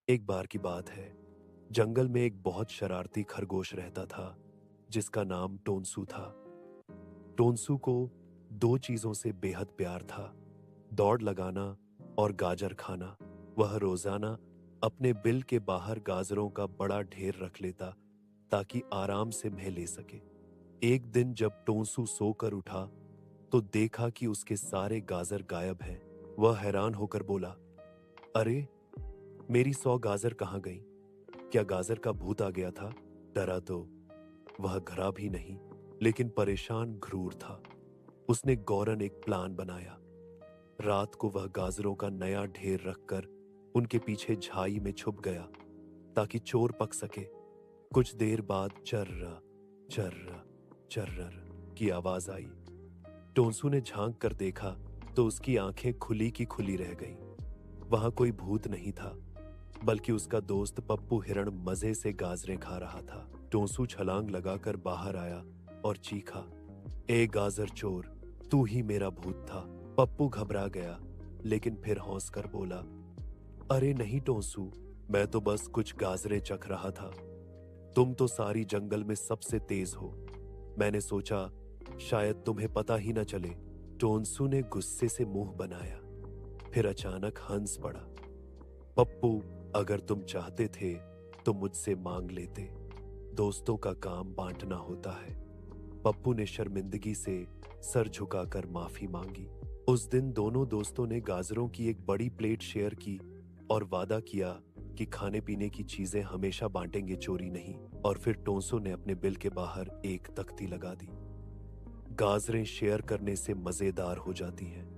एक बार की बात है। जंगल में एक बहुत शरारती खरगोश रहता था जिसका नाम टोनसू था। टोनसू को दो चीजों से बेहद प्यार था, दौड़ लगाना और गाजर खाना। वह रोजाना अपने बिल के बाहर गाजरों का बड़ा ढेर रख लेता ताकि आराम से मह ले सके। एक दिन जब टोनसू सोकर उठा तो देखा कि उसके सारे गाजर गायब हैं। वह हैरान होकर बोला, अरे, मेरी 100 गाजर कहाँ गई? क्या गाजर का भूत आ गया था? डरा तो वह घरा भी नहीं, लेकिन परेशान घ्रूर था। उसने गौरन एक प्लान बनाया। रात को वह गाजरों का नया ढेर रखकर उनके पीछे झाई में छुप गया ताकि चोर पक सके। कुछ देर बाद चर्रा चर्रा चर्रर की आवाज आई। टोंसू ने झांक कर देखा तो उसकी आंखें खुली की खुली रह गईं। वहां कोई भूत नहीं था, बल्कि उसका दोस्त पप्पू हिरण मजे से गाजरें खा रहा था। टोंसू छलांग लगाकर बाहर आया और चीखा, ए गाजर चोर, तू ही मेरा भूत था। पप्पू घबरा गया, लेकिन फिर हौंस कर बोला, अरे नहीं टोंसू, मैं तो बस कुछ गाजरें चख रहा था। तुम तो सारी जंगल में सबसे तेज हो। मैंने सोचा शायद तुम्हें पता ही न चले। टोंसू ने गुस्से से मुंह बनाया, फिर अचानक हंस पड़ा। पप्पू, अगर तुम चाहते थे तो मुझसे मांग लेते। दोस्तों का काम बांटना होता है। पप्पू ने शर्मिंदगी से सर झुकाकर माफी मांगी। उस दिन दोनों दोस्तों ने गाजरों की एक बड़ी प्लेट शेयर की और वादा किया कि खाने पीने की चीजें हमेशा बांटेंगे, चोरी नहीं। और फिर टोंसू ने अपने बिल के बाहर एक तख्ती लगा दी। गाजरें शेयर करने से मजेदार हो जाती हैं।